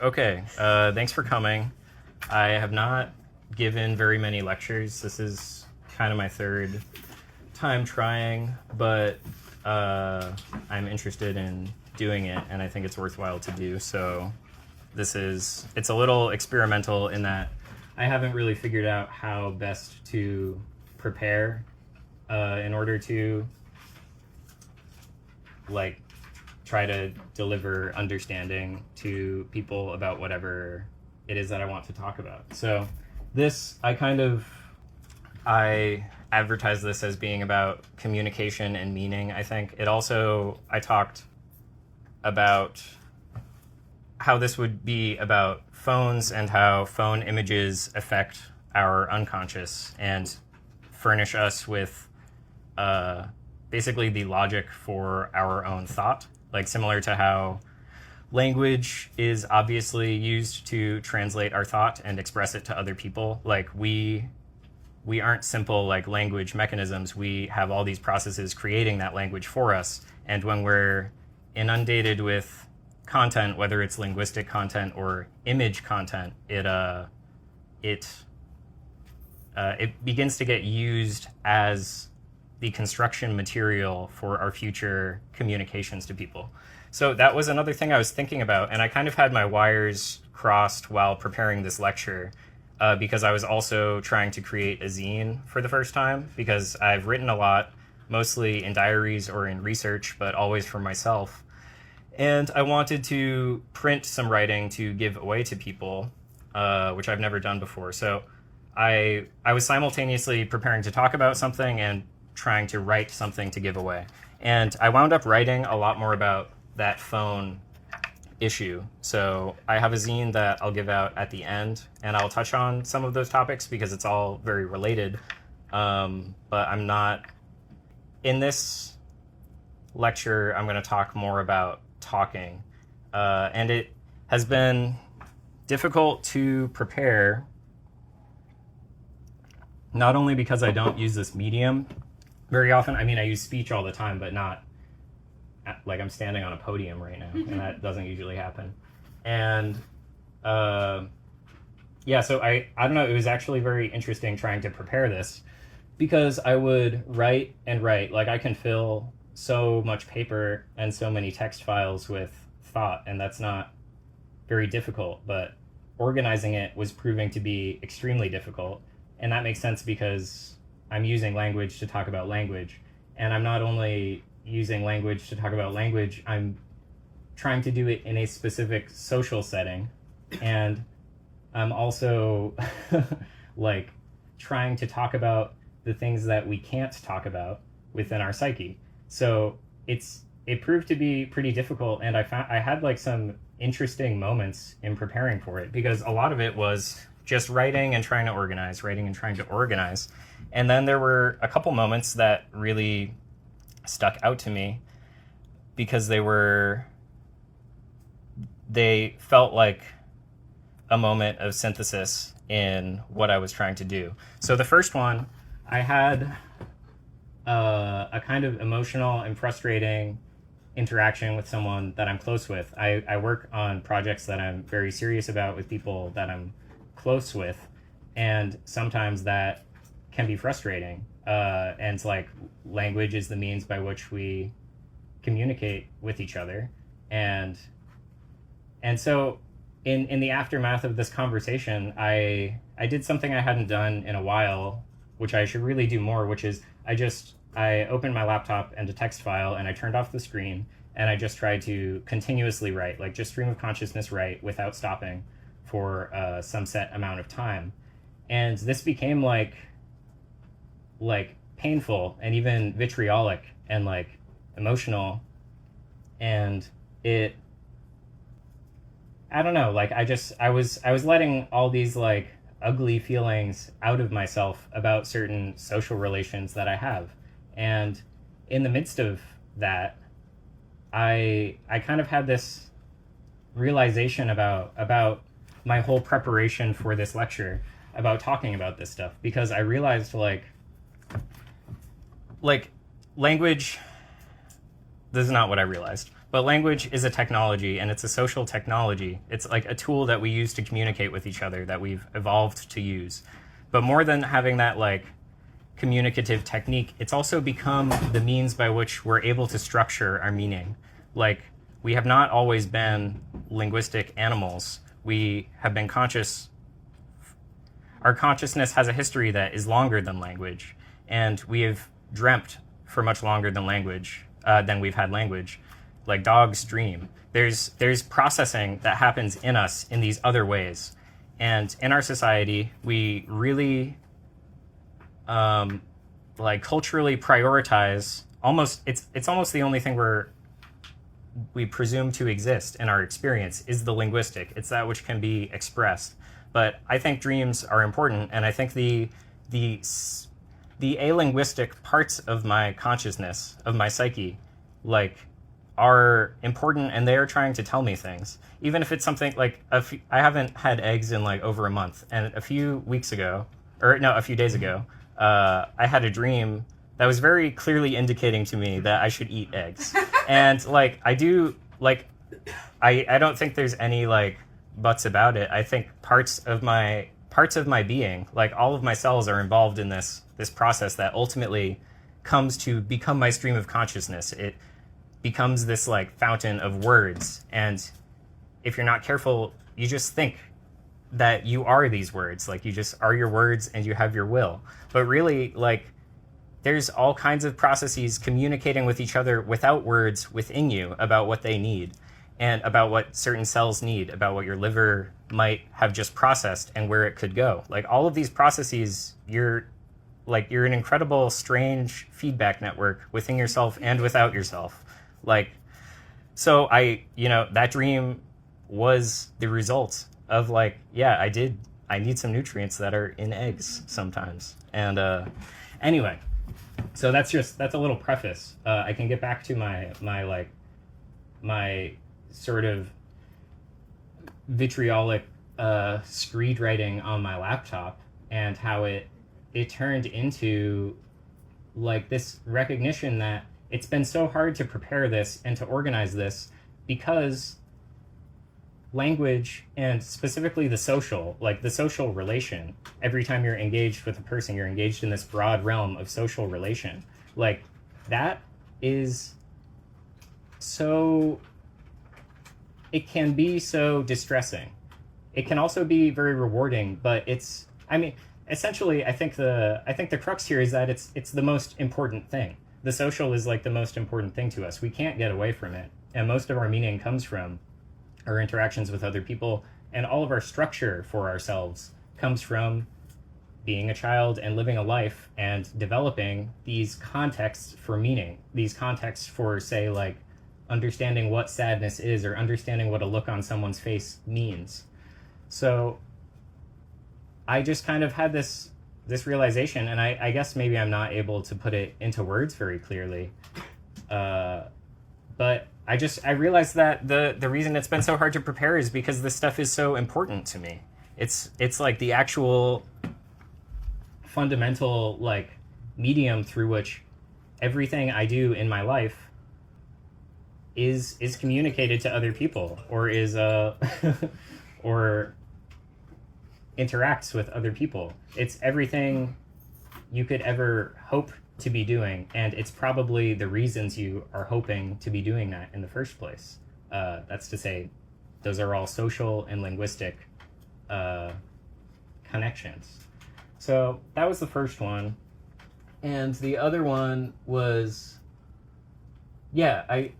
Okay, thanks for coming. I have not given very many lectures. This is kind of my third time trying, but I'm interested in doing it, and I think it's worthwhile to do. So it's a little experimental in that I haven't really figured out how best to prepare in order to try to deliver understanding to people about whatever it is that I want to talk about. So I advertise this as being about communication and meaning, I think. I talked about how this would be about phones and how phone images affect our unconscious and furnish us with basically the logic for our own thought. Similar to how language is obviously used to translate our thought and express it to other people. We aren't simple language mechanisms. We have all these processes creating that language for us. And when we're inundated with content, whether it's linguistic content or image content, it begins to get used as the construction material for our future communications to people. So that was another thing I was thinking about, and I kind of had my wires crossed while preparing this lecture because I was also trying to create a zine for the first time, because I've written a lot, mostly in diaries or in research, but always for myself. And I wanted to print some writing to give away to people, which I've never done before. So I was simultaneously preparing to talk about something and trying to write something to give away. And I wound up writing a lot more about that phone issue. So I have a zine that I'll give out at the end, and I'll touch on some of those topics because it's all very related. But I'm not... In this lecture, I'm going to talk more about talking. And it has been difficult to prepare, not only because I don't use this medium very often. I mean, I use speech all the time, but not I'm standing on a podium right now, and that doesn't usually happen. And so I don't know, it was actually very interesting trying to prepare this, because I would write and write. I can fill so much paper and so many text files with thought, and that's not very difficult, but organizing it was proving to be extremely difficult. And that makes sense because I'm using language to talk about language, and I'm not only using language to talk about language, I'm trying to do it in a specific social setting, and I'm also trying to talk about the things that we can't talk about within our psyche. So it proved to be pretty difficult, and I had some interesting moments in preparing for it, because a lot of it was just writing and trying to organize. And then there were a couple moments that really stuck out to me, because they felt like a moment of synthesis in what I was trying to do. So the first one, I had a kind of emotional and frustrating interaction with someone that I'm close with. I work on projects that I'm very serious about with people that I'm close with, and sometimes that can be frustrating. And it's language is the means by which we communicate with each other. And so in the aftermath of this conversation, I did something I hadn't done in a while, which I should really do more, which is I opened my laptop and a text file, and I turned off the screen, and I just tried to continuously write, just stream of consciousness write without stopping for some set amount of time. And this became painful and even vitriolic and emotional, and I don't know, I was letting all these ugly feelings out of myself about certain social relations that I have. And in the midst of that, I kind of had this realization about my whole preparation for this lecture, about talking about this stuff, because I realized like language, this is not what I realized, but language is a technology, and it's a social technology. It's like a tool that we use to communicate with each other, that we've evolved to use. But more than having that like communicative technique, it's also become the means by which we're able to structure our meaning. Like, we have not always been linguistic animals. We have been conscious. Our consciousness has a history that is longer than language, and we have dreamt for much longer than than we've had language. Like dogs dream. There's processing that happens in us in these other ways. And in our society, we really like culturally prioritize it's almost the only thing we presume to exist in our experience is the linguistic. It's that which can be expressed. But I think dreams are important, and I think the alinguistic parts of my consciousness, of my psyche, like, are important, and they are trying to tell me things. Even if it's something like, I haven't had eggs in like over a month, and a few days ago, I had a dream that was very clearly indicating to me that I should eat eggs. And like, I do, like, I don't think there's any like buts about it. I think parts of my being, like all of my cells, are involved in this process that ultimately comes to become my stream of consciousness. It becomes this like fountain of words, and if you're not careful, you just think that you are these words. Like, you just are your words and you have your will. But really, like, there's all kinds of processes communicating with each other without words within you about what they need, and about what certain cells need, about what your liver might have just processed and where it could go. Like, all of these processes, you're an incredible, strange feedback network within yourself and without yourself. Like, so that dream was the result of like, yeah, I need some nutrients that are in eggs sometimes. And anyway, so that's a little preface. I can get back to my sort of vitriolic screed writing on my laptop, and how it turned into like this recognition that it's been so hard to prepare this and to organize this, because language, and specifically the social relation, every time you're engaged with a person, you're engaged in this broad realm of social relation. Like, that is so, it can be so distressing. It can also be very rewarding, but essentially, I think the crux here is that it's the most important thing. The social is like the most important thing to us. We can't get away from it. And most of our meaning comes from our interactions with other people, and all of our structure for ourselves comes from being a child and living a life and developing these contexts for meaning, these contexts for, say, like, understanding what sadness is, or understanding what a look on someone's face means. So I just kind of had this realization, and I guess maybe I'm not able to put it into words very clearly, but I realized that the reason it's been so hard to prepare is because this stuff is so important to me. It's like the actual fundamental like medium through which everything I do in my life is communicated to other people, or is or interacts with other people. It's everything you could ever hope to be doing, and it's probably the reasons you are hoping to be doing that in the first place. That's to say, those are all social and linguistic connections. So that was the first one. And the other one was, yeah, I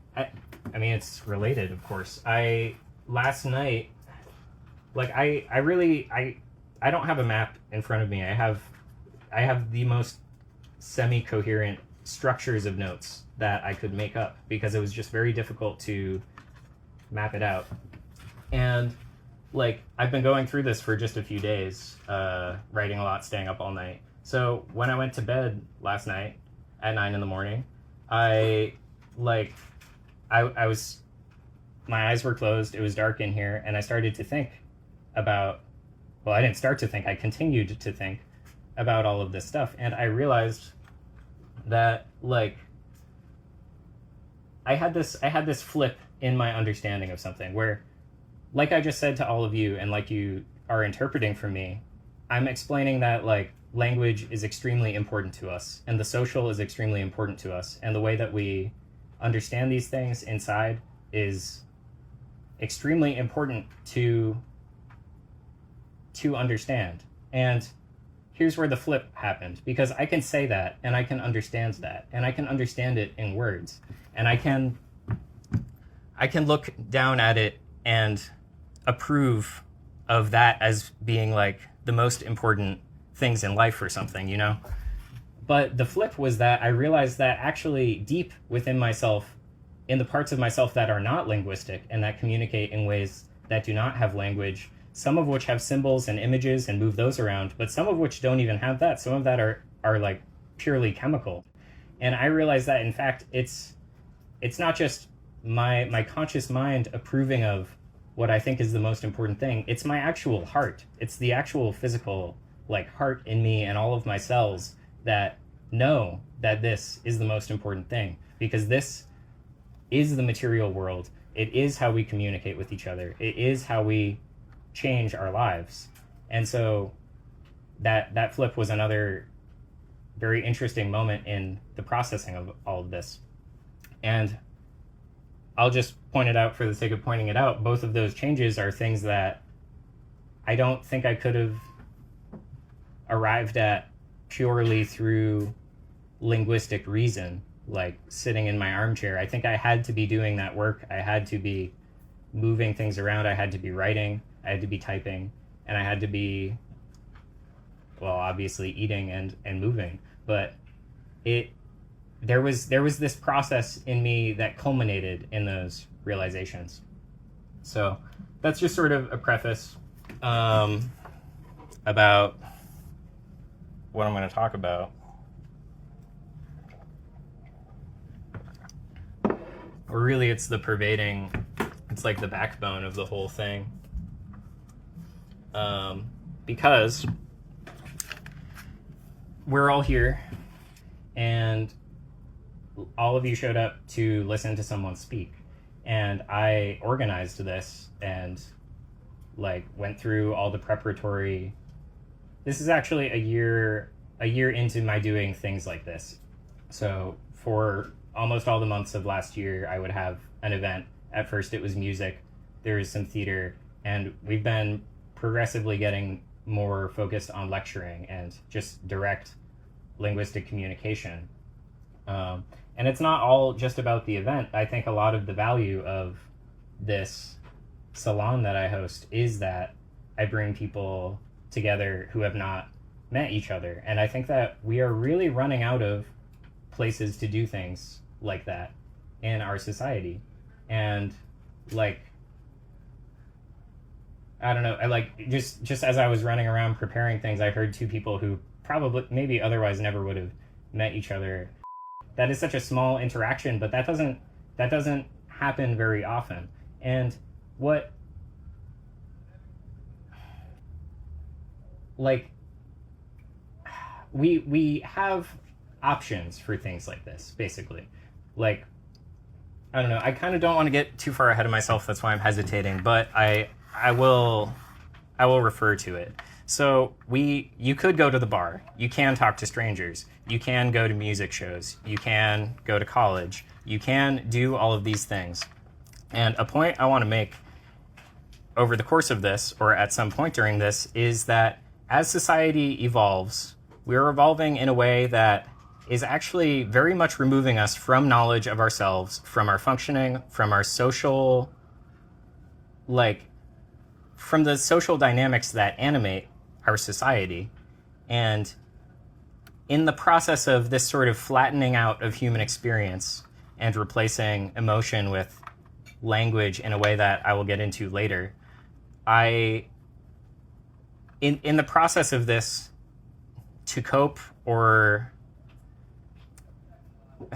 mean, it's related, of course. Last night, like, I don't have a map in front of me. I have the most semi-coherent structures of notes that I could make up, because it was just very difficult to map it out. And like, I've been going through this for just a few days, writing a lot, staying up all night. So when I went to bed last night at 9 a.m, I was my eyes were closed, it was dark in here, and I started to think about, well, I didn't start to think, I continued to think about all of this stuff, and I realized that, like, I had this flip in my understanding of something where, like I just said to all of you, and like you are interpreting for me, I'm explaining that, like, language is extremely important to us, and the social is extremely important to us, and the way that we understand these things inside is extremely important to understand. And here's where the flip happened, because I can say that, and I can understand that, and I can understand it in words, and I can look down at it and approve of that as being like the most important things in life or something, you know? But the flip was that I realized that actually deep within myself, in the parts of myself that are not linguistic and that communicate in ways that do not have language, some of which have symbols and images and move those around, but some of which don't even have that. Some of that are like purely chemical. And I realized that, in fact, it's not just my conscious mind approving of what I think is the most important thing. It's my actual heart. It's the actual physical, like, heart in me and all of my cells that know that this is the most important thing, because this is the material world. It is how we communicate with each other. It is how we change our lives. And so that flip was another very interesting moment in the processing of all of this. And I'll just point it out for the sake of pointing it out. Both of those changes are things that I don't think I could have arrived at purely through linguistic reason, like sitting in my armchair. I think I had to be doing that work. I had to be moving things around. I had to be writing. I had to be typing. And I had to be, well, obviously eating and moving. But there was this process in me that culminated in those realizations. So that's just sort of a preface about what I'm going to talk about. Or really, it's the pervading, it's like the backbone of the whole thing. Because we're all here, and all of you showed up to listen to someone speak. And I organized this and, like, went through all the preparatory. This is actually a year into my doing things like this. So for almost all the months of last year, I would have an event. At first it was music, there was some theater, and we've been progressively getting more focused on lecturing and just direct linguistic communication. And it's not all just about the event. I think a lot of the value of this salon that I host is that I bring people together who have not met each other. And I think that we are really running out of places to do things like that in our society. And, like, I don't know, I like just as I was running around preparing things, I heard two people who probably maybe otherwise never would have met each other. That is such a small interaction, but that doesn't happen very often. And what, like, we have options for things like this, basically. Like, I don't know, I kind of don't want to get too far ahead of myself, that's why I'm hesitating, but I will refer to it. So you could go to the bar, you can talk to strangers, you can go to music shows, you can go to college, you can do all of these things. And a point I want to make over the course of this, or at some point during this, is that as society evolves, we're evolving in a way that is actually very much removing us from knowledge of ourselves, from our functioning, from our social, like, from the social dynamics that animate our society. And in the process of this sort of flattening out of human experience and replacing emotion with language in a way that I will get into later, in the process of this, to cope, or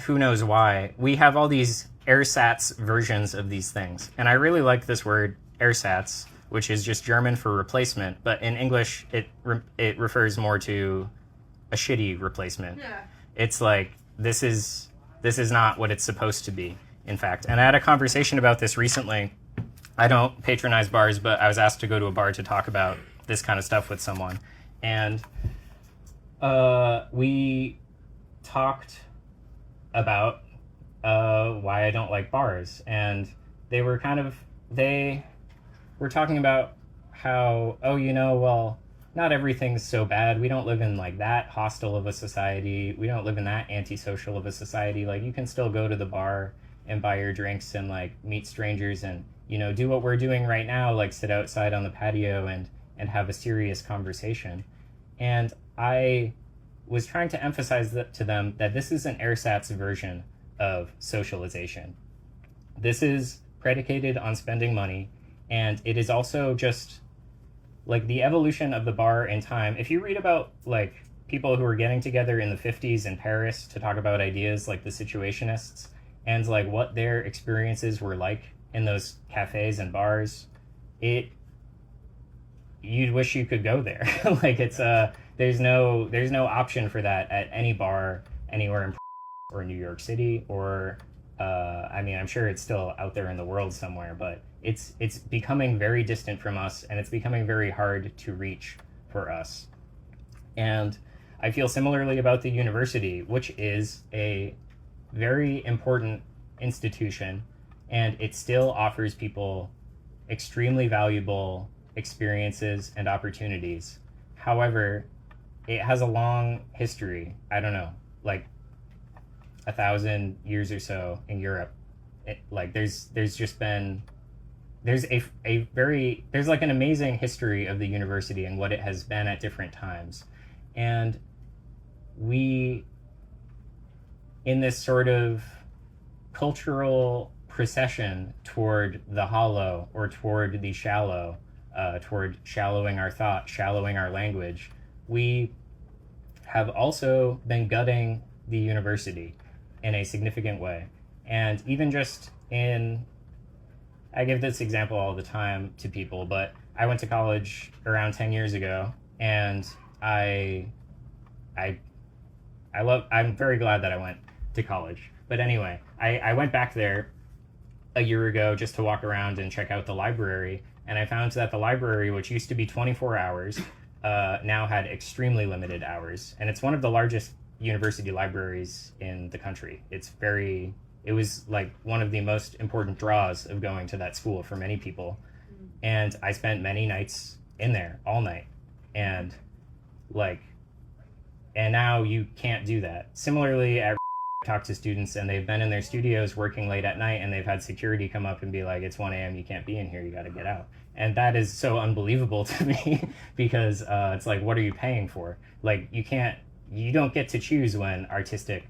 who knows why, we have all these ersatz versions of these things. And I really like this word ersatz, which is just German for replacement, but in English it refers more to a shitty replacement. Yeah. It's like this is not what it's supposed to be, in fact. And I had a conversation about this recently. I don't patronize bars, but I was asked to go to a bar to talk about this kind of stuff with someone. And we talked about why I don't like bars. And they were talking about how, well, not everything's so bad. We don't live in like that hostile of a society. We don't live in that antisocial of a society. Like, you can still go to the bar and buy your drinks and like meet strangers and, do what we're doing right now, like sit outside on the patio and have a serious conversation. And I was trying to emphasize to them that this is an ersatz version of socialization. This is predicated on spending money, and it is also just like the evolution of the bar in time. If you read about like people who were getting together in the 50s in Paris to talk about ideas, like the situationists, and like what their experiences were like in those cafes and bars, you'd wish you could go there. Like it's there's no option for that at any bar anywhere in or New York City, or I'm sure it's still out there in the world somewhere, but it's becoming very distant from us, and it's becoming very hard to reach for us. And I feel similarly about the university, which is a very important institution, and it still offers people extremely valuable experiences and opportunities. However, it has a long history. I don't know, like 1,000 years or so in Europe. There's like an amazing history of the university and what it has been at different times. And we, in this sort of cultural procession toward the hollow or toward the shallow, toward shallowing our thought, shallowing our language, we have also been gutting the university in a significant way. And even just I give this example all the time to people, but I went to college around 10 years ago, and I'm very glad that I went to college. But anyway, I went back there a year ago just to walk around and check out the library, and I found that the library, which used to be 24 hours, now had extremely limited hours. And it's one of the largest university libraries in the country. It was like one of the most important draws of going to that school for many people. And I spent many nights in there, all night. And now you can't do that. Similarly, I talk to students and they've been in their studios working late at night, and they've had security come up and be like, it's 1 a.m., you can't be in here, you got to get out. And that is so unbelievable to me because it's like, what are you paying for? Like, you don't get to choose when artistic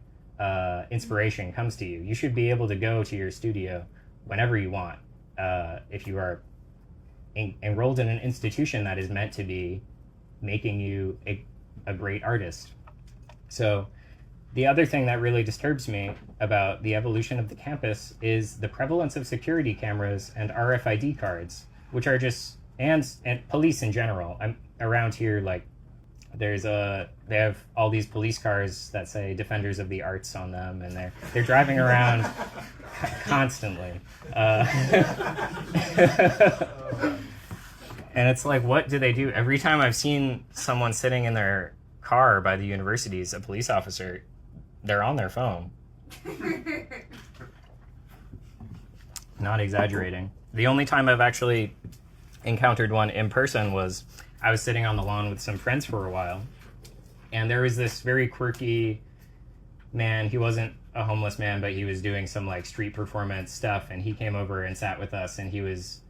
inspiration comes to you. You should be able to go to your studio whenever you want if you are enrolled in an institution that is meant to be making you a great artist. So the other thing that really disturbs me about the evolution of the campus is the prevalence of security cameras and RFID cards, which are just, and police in general. I'm around here, like, they have all these police cars that say Defenders of the Arts on them, and they're driving around constantly. And it's like, what do they do? Every time I've seen someone sitting in their car by the universities, a police officer, they're on their phone. Not exaggerating. The only time I've actually encountered one in person was I was sitting on the lawn with some friends for a while, and there was this very quirky man. He wasn't a homeless man, but he was doing some like street performance stuff, and he came over and sat with us, and he was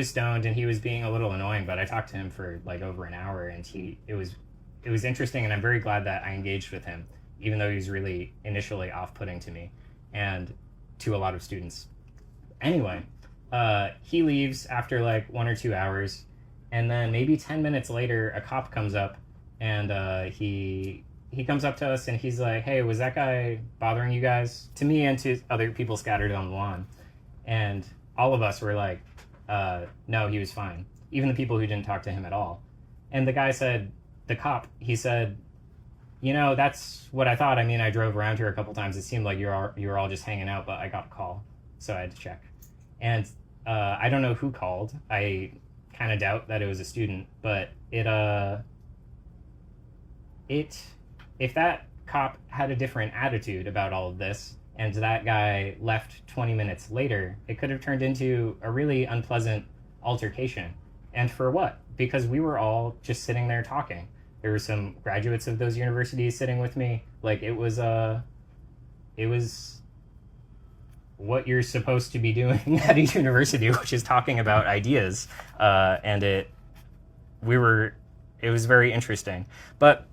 stoned and he was being a little annoying, but I talked to him for like over an hour, and it was interesting, and I'm very glad that I engaged with him, even though he was really initially off-putting to me and to a lot of students. Anyway, he leaves after like 1 or 2 hours, and then maybe 10 minutes later, a cop comes up, and he he comes up to us and he's like, "Hey, was that guy bothering you guys?" To me and to other people scattered on the lawn. And all of us were like, no, he was fine. Even the people who didn't talk to him at all. And the guy said, the cop, he said, that's what I thought. I mean, I drove around here a couple times. It seemed like you were all just hanging out, but I got a call, so I had to check. And I don't know who called. I kind of doubt that it was a student, but if that cop had a different attitude about all of this, and that guy left 20 minutes later, it could have turned into a really unpleasant altercation. And for what? Because we were all just sitting there talking. There were some graduates of those universities sitting with me. Like, it was what you're supposed to be doing at a university, which is talking about ideas. And it was very interesting. But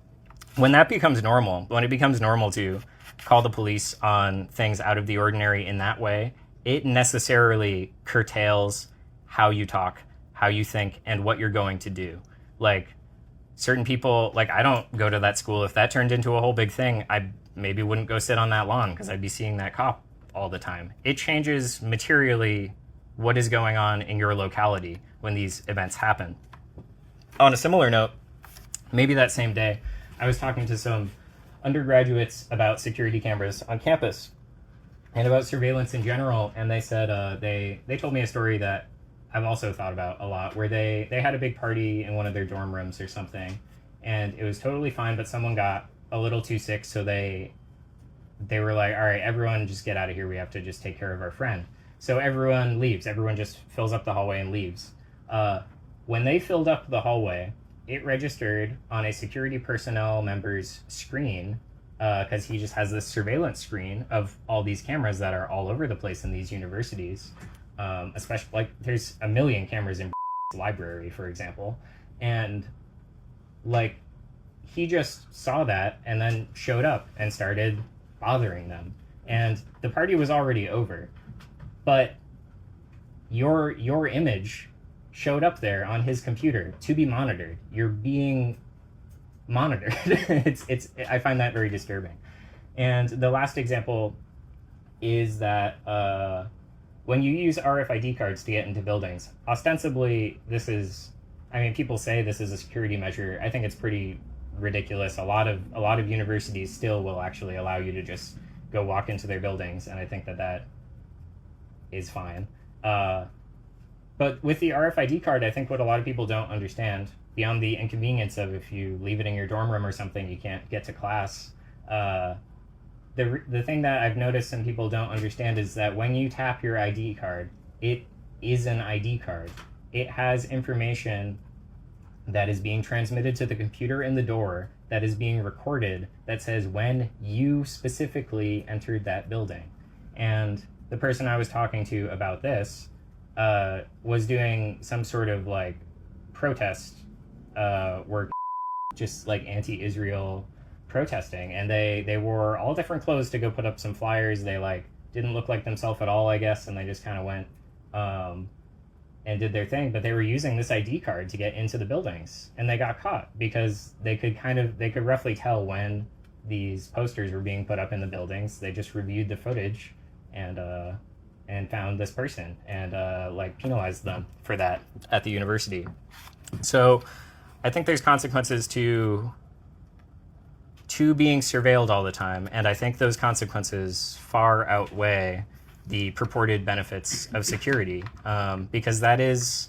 when that becomes normal, when it becomes normal to call the police on things out of the ordinary in that way, it necessarily curtails how you talk, how you think, and what you're going to do. Like, certain people, like, I don't go to that school. If that turned into a whole big thing, I maybe wouldn't go sit on that lawn because I'd be seeing that cop all the time. It changes materially what is going on in your locality when these events happen. On a similar note, maybe that same day, I was talking to some undergraduates about security cameras on campus and about surveillance in general, and they said they told me a story that I've also thought about a lot, where they had a big party in one of their dorm rooms or something, and it was totally fine, but someone got a little too sick, so they were like, all right, everyone just get out of here, we have to just take care of our friend. So everyone leaves, everyone just fills up the hallway and leaves. When they filled up the hallway, it registered on a security personnel member's screen, because he just has this surveillance screen of all these cameras that are all over the place in these universities. Especially, like, there's a million cameras in library, for example. And, like, he just saw that and then showed up and started bothering them. And the party was already over. But your image showed up there on his computer to be monitored. You're being monitored. I find that very disturbing. And the last example is that when you use RFID cards to get into buildings, ostensibly people say this is a security measure. I think it's pretty ridiculous. A lot of universities still will actually allow you to just go walk into their buildings, and I think that is fine. But with the RFID card, I think what a lot of people don't understand, beyond the inconvenience of if you leave it in your dorm room or something, you can't get to class. The thing that I've noticed some people don't understand is that when you tap your ID card, it is an ID card. It has information that is being transmitted to the computer in the door, that is being recorded, that says when you specifically entered that building. And the person I was talking to about this was doing some sort of like protest work, just like anti-Israel protesting, and they wore all different clothes to go put up some flyers. They like didn't look like themselves at all, I guess, and they just kind of went and did their thing. But they were using this ID card to get into the buildings, and they got caught because they could roughly tell when these posters were being put up in the buildings. They just reviewed the footage and found this person and penalized them for that at the university. So I think there's consequences to being surveilled all the time, and I think those consequences far outweigh the purported benefits of security, because that is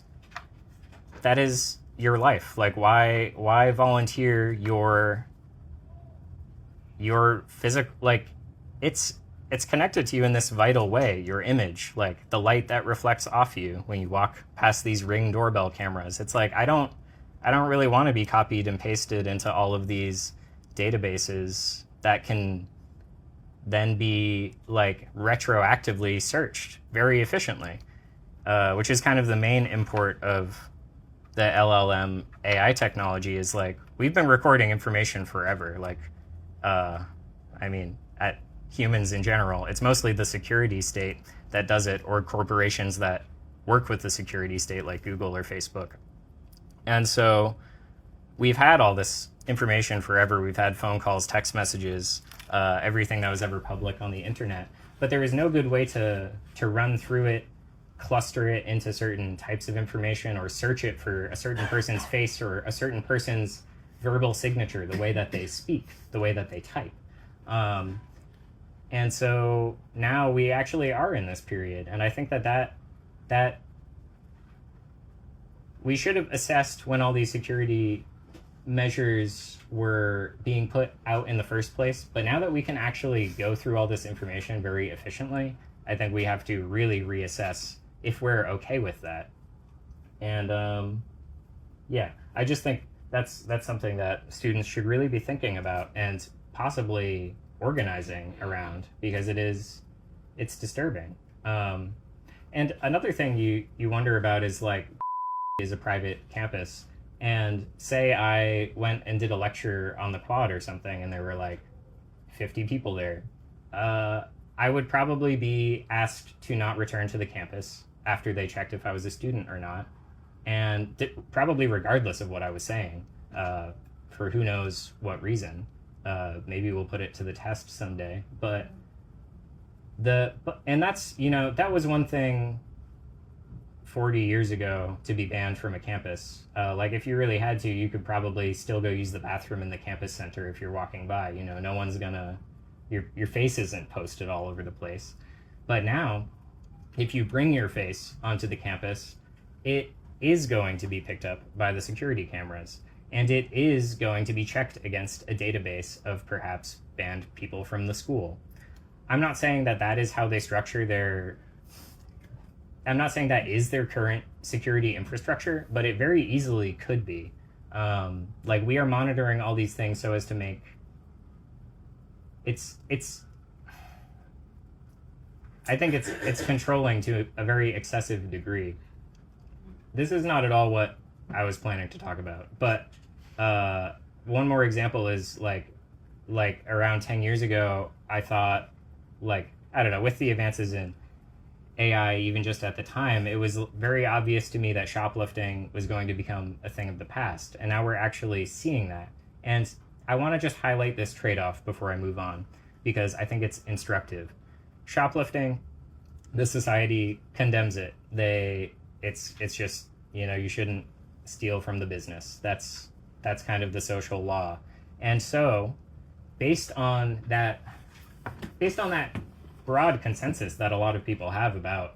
your life. Like, why volunteer your physical, like, it's connected to you in this vital way, your image, like the light that reflects off you when you walk past these Ring doorbell cameras. It's like, I don't really want to be copied and pasted into all of these databases that can then be like retroactively searched very efficiently, which is kind of the main import of the LLM AI technology. Is like, we've been recording information forever. Like, at humans in general, it's mostly the security state that does it, or corporations that work with the security state like Google or Facebook. And so we've had all this information forever. We've had phone calls, text messages, everything that was ever public on the internet. But there is no good way to run through it, cluster it into certain types of information, or search it for a certain person's face or a certain person's verbal signature, the way that they speak, the way that they type. And so now we actually are in this period. And I think that we should have assessed when all these security measures were being put out in the first place. But now that we can actually go through all this information very efficiently, I think we have to really reassess if we're okay with that. And yeah, I just think that's something that students should really be thinking about and possibly organizing around, because it's disturbing. And another thing you wonder about is like, is a private campus, and say I went and did a lecture on the quad or something and there were like 50 people there, I would probably be asked to not return to the campus after they checked if I was a student or not, and probably regardless of what I was saying, for who knows what reason. Maybe we'll put it to the test someday. But that's, that was one thing 40 years ago to be banned from a campus. Like if you really had to, you could probably still go use the bathroom in the campus center if you're walking by. No one's gonna, your face isn't posted all over the place. But now, if you bring your face onto the campus, it is going to be picked up by the security cameras. And it is going to be checked against a database of perhaps banned people from the school. I'm not saying that is how they structure I'm not saying that is their current security infrastructure, but it very easily could be. Like we are monitoring all these things so as to make I think it's controlling to a very excessive degree. This is not at all what I was planning to talk about, but one more example is like around 10 years ago, I thought, like, I don't know, with the advances in AI, even just at the time, it was very obvious to me that shoplifting was going to become a thing of the past. And now we're actually seeing that. And I want to just highlight this trade-off before I move on, because I think it's instructive. Shoplifting, the society condemns it. It's just, you shouldn't steal from the business. That's kind of the social law. And so based on that broad consensus that a lot of people have about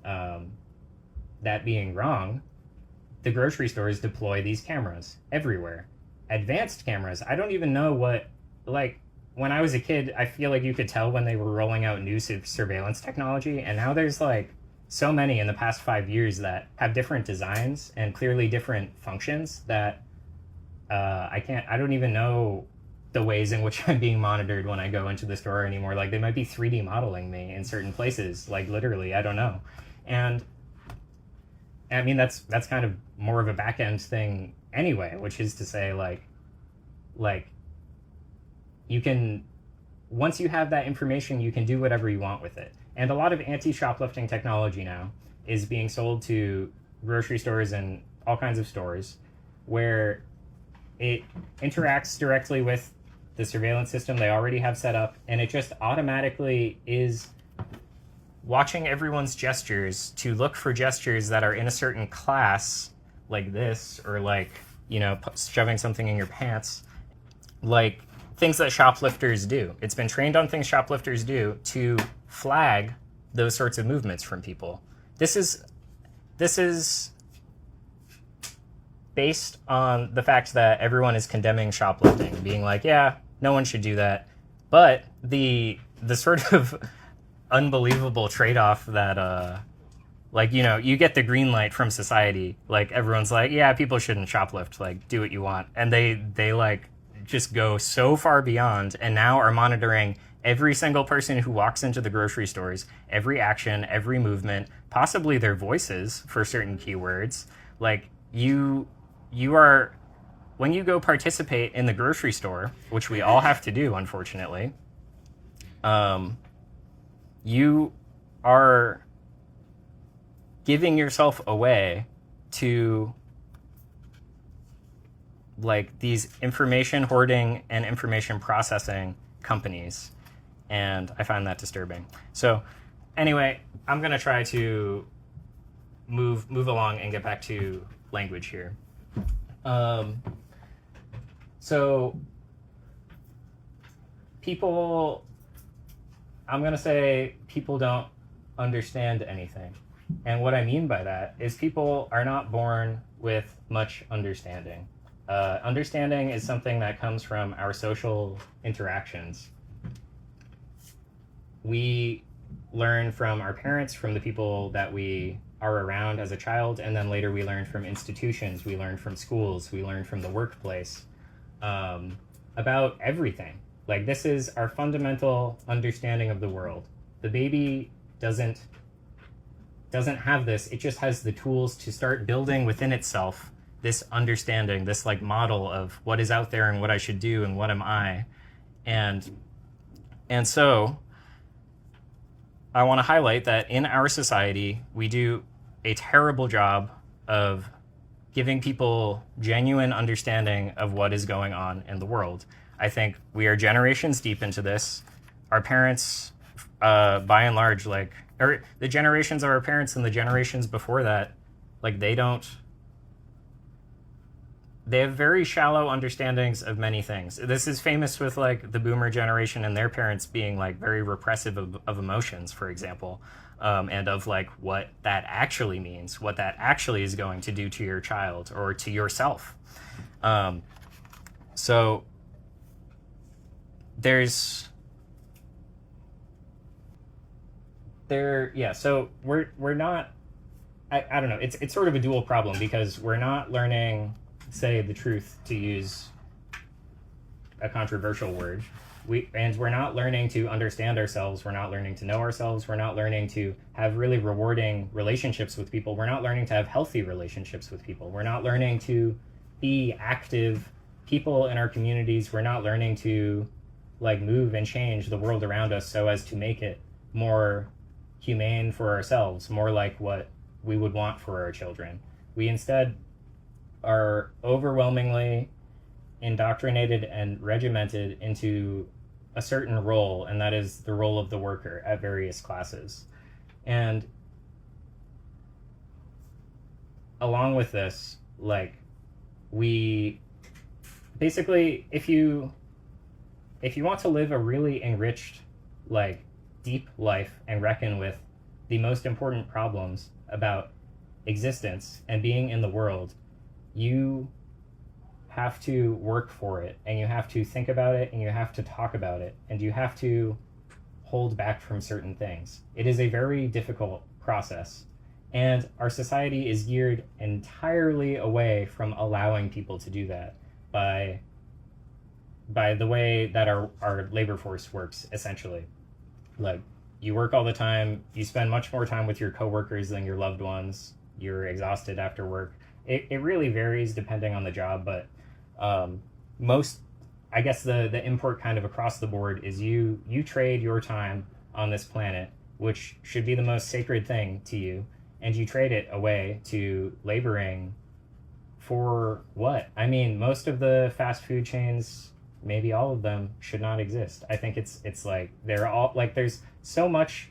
that being wrong, the grocery stores deploy these cameras everywhere. Advanced cameras, I don't even know what, like, when I was a kid, I feel like you could tell when they were rolling out new surveillance technology, and now there's like so many in the past 5 years that have different designs and clearly different functions that I don't even know the ways in which I'm being monitored when I go into the store anymore. Like they might be 3D modeling me in certain places, like literally, I don't know. And I mean, that's kind of more of a back end thing anyway, which is to say like you can, once you have that information, you can do whatever you want with it. And a lot of anti-shoplifting technology now is being sold to grocery stores and all kinds of stores where it interacts directly with the surveillance system they already have set up, and it just automatically is watching everyone's gestures to look for gestures that are in a certain class, like this, or like, shoving something in your pants, like things that shoplifters do. It's been trained on things shoplifters do to flag those sorts of movements from people. This is based on the fact that everyone is condemning shoplifting, being like, yeah, no one should do that. But the sort of unbelievable trade-off that, you get the green light from society. Like, everyone's like, yeah, people shouldn't shoplift. Like, do what you want. And they like, just go so far beyond, and now are monitoring every single person who walks into the grocery stores, every action, every movement, possibly their voices for certain keywords. Like, you are, when you go participate in the grocery store, which we all have to do, unfortunately, you are giving yourself away to like these information hoarding and information processing companies, and I find that disturbing. So anyway, I'm going to try to move along and get back to language here. So people, I'm going to say people don't understand anything. And what I mean by that is people are not born with much understanding. Understanding is something that comes from our social interactions. We learn from our parents, from the people that we are around as a child, and then later we learn from institutions, we learn from schools, we learn from the workplace, about everything. Like, this is our fundamental understanding of the world. The baby doesn't have this, it just has the tools to start building within itself this understanding, this like model of what is out there and what I should do and what am I. And so I want to highlight that in our society, we do a terrible job of giving people genuine understanding of what is going on in the world. I think we are generations deep into this. Our parents, by and large, or the generations of our parents and the generations before that, like they have very shallow understandings of many things. This is famous with like the boomer generation and their parents being like very repressive of emotions, for example, and of like what that actually means, what that actually is going to do to your child or to yourself. So we're not, I don't know, it's sort of a dual problem, because we're not learning, say, the truth, to use a controversial word. We're not learning to understand ourselves. We're not learning to know ourselves. We're not learning to have really rewarding relationships with people. We're not learning to have healthy relationships with people. We're not learning to be active people in our communities. We're not learning to like move and change the world around us so as to make it more humane for ourselves, more like what we would want for our children. We instead are overwhelmingly indoctrinated and regimented into a certain role, and that is the role of the worker at various classes. And along with this, like, we basically, if you want to live a really enriched, like, deep life and reckon with the most important problems about existence and being in the world, you have to work for it, and you have to think about it, and you have to talk about it, and you have to hold back from certain things. It is a very difficult process, and our society is geared entirely away from allowing people to do that by the way that our labor force works, essentially. Like, you work all the time, you spend much more time with your coworkers than your loved ones, you're exhausted after work. It really varies depending on the job, but most, I guess the import kind of across the board is you trade your time on this planet, which should be the most sacred thing to you, and you trade it away to laboring for what? I mean, most of the fast food chains, maybe all of them, should not exist. I think it's like they're all like, there's so much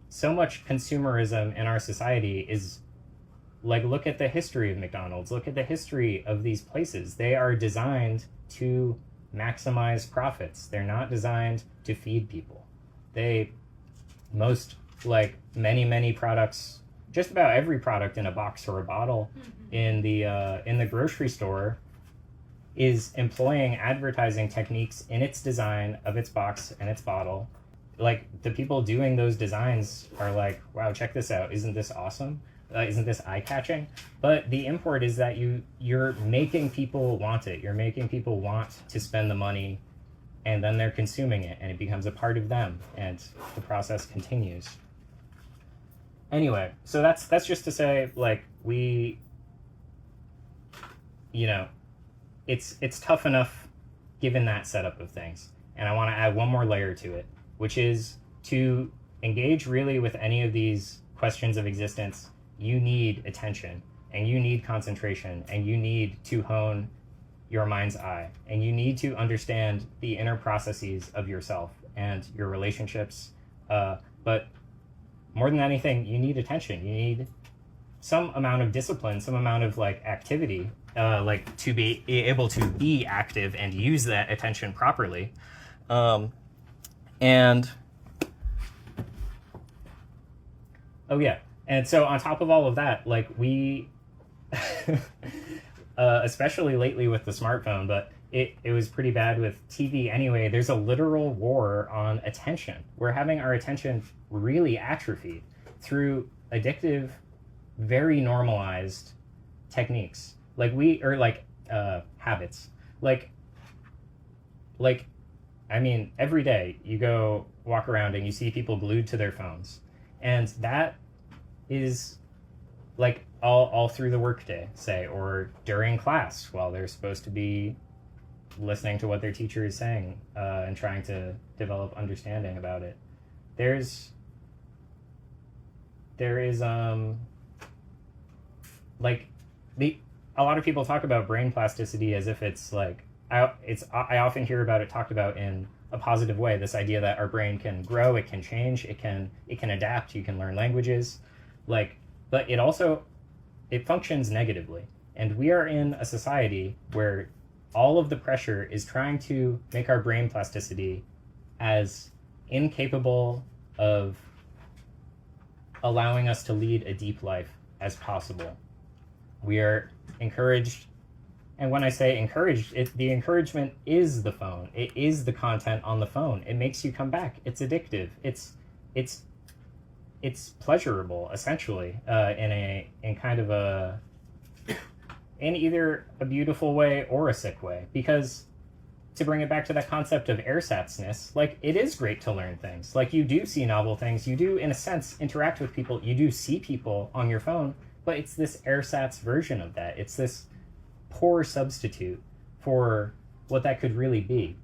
consumerism in our society. Is like, look at the history of McDonald's, look at the history of these places. They are designed to maximize profits. They're not designed to feed people. Many products, just about every product in a box or a bottle in the grocery store is employing advertising techniques in its design of its box and its bottle. Like, the people doing those designs are like, wow, check this out. Isn't this awesome? Isn't this eye-catching? But the import is that you're making people want it. You're making people want to spend the money, and then they're consuming it, and it becomes a part of them, and the process continues. Anyway, so that's just to say, like, it's tough enough given that setup of things. And I want to add one more layer to it, which is to engage really with any of these questions of existence. You need attention, and you need concentration, and you need to hone your mind's eye, and you need to understand the inner processes of yourself and your relationships. But more than anything, you need attention. You need some amount of discipline, some amount of like activity, like to be able to be active and use that attention properly. And oh yeah, and so on top of all of that, like we, especially lately with the smartphone, but it was pretty bad with TV anyway. There's a literal war on attention. We're having our attention really atrophied through addictive, very normalized techniques. Like habits. I mean, every day you go walk around and you see people glued to their phones. And that is like all through the workday, say, or during class while they're supposed to be listening to what their teacher is saying and trying to develop understanding about it. There is a lot of people talk about brain plasticity as if it's like I often hear about it talked about in a positive way, this idea that our brain can grow, it can change, it can adapt, you can learn languages, but it functions negatively. And we are in a society where all of the pressure is trying to make our brain plasticity as incapable of allowing us to lead a deep life as possible. We are encouraged, and when I say encouraged, the encouragement is the phone. It is the content on the phone. It makes you come back. It's addictive. It's pleasurable, essentially, in either a beautiful way or a sick way. Because to bring it back to that concept of ersatzness, like, it is great to learn things. Like, you do see novel things. You do, in a sense, interact with people. You do see people on your phone, but it's this ersatz version of that. It's this poor substitute for what that could really be.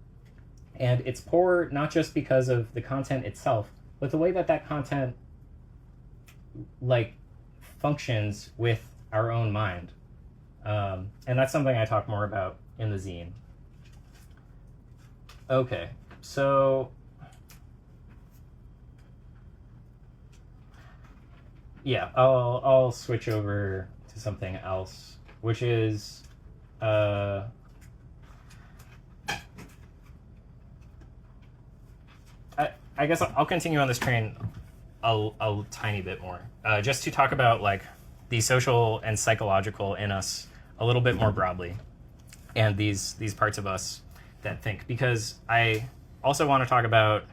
And it's poor not just because of the content itself, but the way that content functions with our own mind. And that's something I talk more about in the zine. Okay, so yeah, I'll switch over to something else, which is I guess I'll continue on this train a tiny bit more, just to talk about the social and psychological in us a little bit more broadly, and these parts of us that think, because I also want to talk about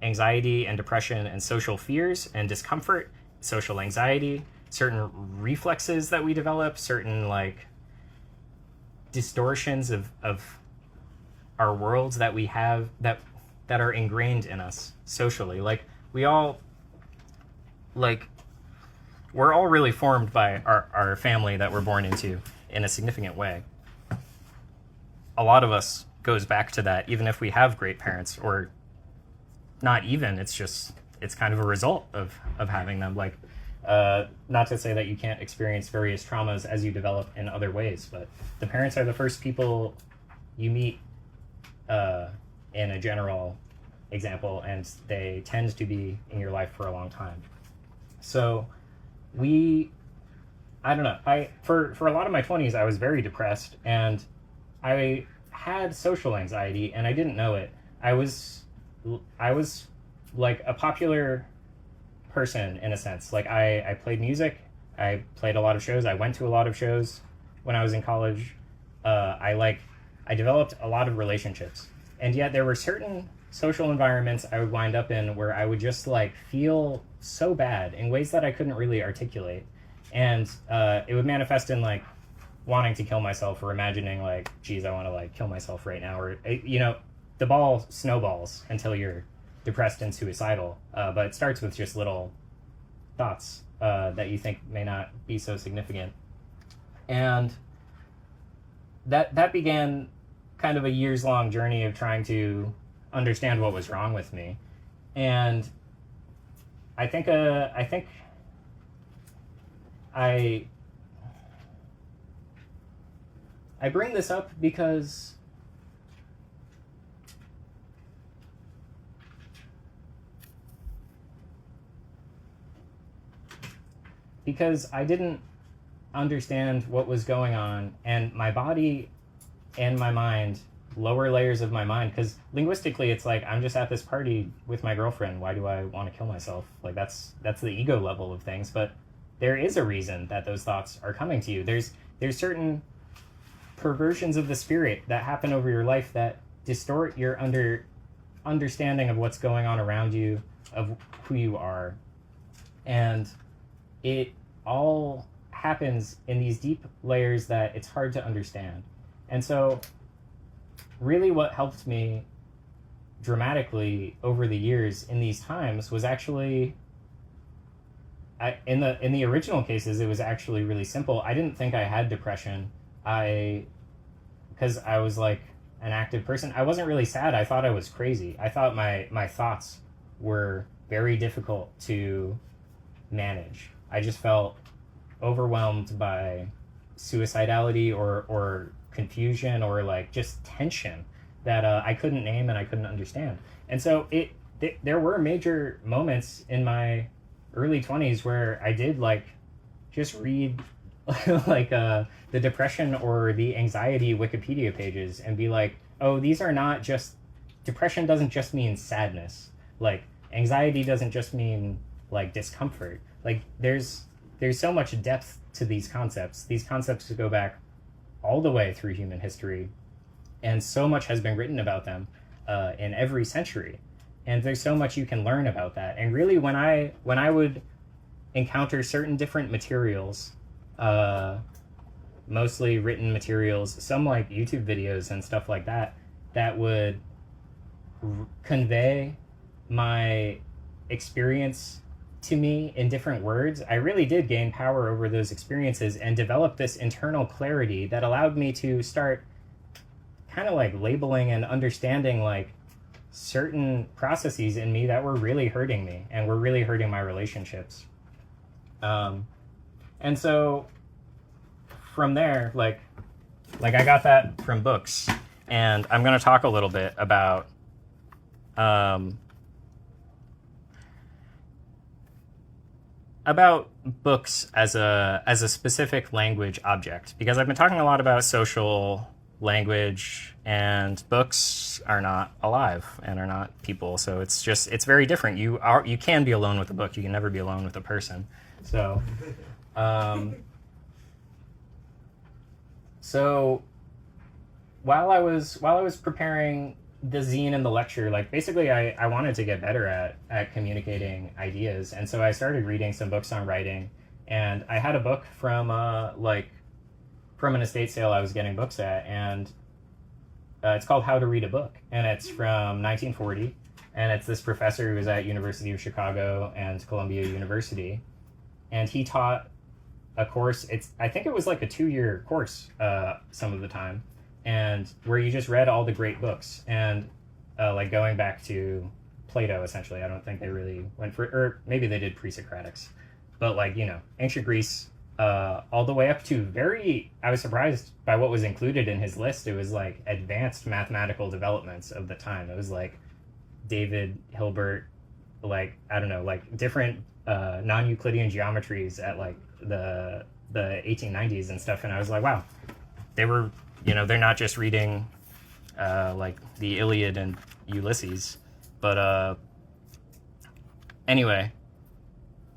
anxiety and depression and social fears and discomfort, social anxiety, certain reflexes that we develop, certain distortions of our worlds that we have that are ingrained in us socially. We're all really formed by our family that we're born into in a significant way. A lot of us goes back to that, even if we have great parents, or not even, it's kind of a result of having them. Not to say that you can't experience various traumas as you develop in other ways, but the parents are the first people you meet in a general example, and they tend to be in your life for a long time. So I don't know, for a lot of my 20s, I was very depressed, and I had social anxiety, and I didn't know it. I was like a popular person in a sense. I played music, I played a lot of shows, I went to a lot of shows when I was in college. I developed a lot of relationships, and yet there were certain social environments I would wind up in where I would just feel so bad in ways that I couldn't really articulate, and it would manifest in wanting to kill myself, or imagining geez, I want to kill myself right now, or the ball snowballs until you're depressed and suicidal. But it starts with just little thoughts that you think may not be so significant, and that began kind of a years-long journey of trying to understand what was wrong with me. And I think I bring this up because I didn't understand what was going on, and my body and my mind, lower layers of my mind, because linguistically it's like, I'm just at this party with my girlfriend, why do I want to kill myself? Like, that's the ego level of things, but there is a reason that those thoughts are coming to you. There's certain perversions of the spirit that happen over your life that distort your understanding of what's going on around you, of who you are, and it all happens in these deep layers that it's hard to understand. And so really what helped me dramatically over the years in these times was actually, in the original cases, it was actually really simple. I didn't think I had depression. Because I was like an active person, I wasn't really sad. I thought I was crazy. I thought my thoughts were very difficult to manage. I just felt overwhelmed by suicidality or confusion or like just tension that I couldn't name and I couldn't understand. And so there were major moments in my early 20s where I did like just read like the depression or the anxiety Wikipedia pages and be like, oh, these are not just, depression doesn't just mean sadness. Like anxiety doesn't just mean like discomfort. Like there's so much depth to these concepts. These concepts go back all the way through human history, and so much has been written about them in every century. And there's so much you can learn about that. And really, when I would encounter certain different materials, mostly written materials, some like YouTube videos and stuff like that, that would convey my experience to me in different words, I really did gain power over those experiences and develop this internal clarity that allowed me to start kind of like labeling and understanding like certain processes in me that were really hurting me and were really hurting my relationships. And so from there, like I got that from books, and I'm going to talk a little bit about books as a specific language object, because I've been talking a lot about social language, and books are not alive and are not people, so it's very different. You can be alone with a book, you can never be alone with a person. So so while I was preparing the zine and the lecture, like basically I wanted to get better at communicating ideas, and so I started reading some books on writing, and I had a book from an estate sale I was getting books at, and it's called How to Read a Book, and it's from 1940, and it's this professor who was at University of Chicago and Columbia University, and he taught a course. I think it was like a 2-year course some of the time, and where you just read all the great books, and like going back to Plato, essentially. I don't think they really went for, or maybe they did pre-Socratics, but like, ancient Greece, all the way up to I was surprised by what was included in his list. It was like advanced mathematical developments of the time. It was like David Hilbert, like, I don't know, like different non-Euclidean geometries at like the 1890s and stuff. And I was like, wow, they were, they're not just reading like the Iliad and Ulysses, but anyway,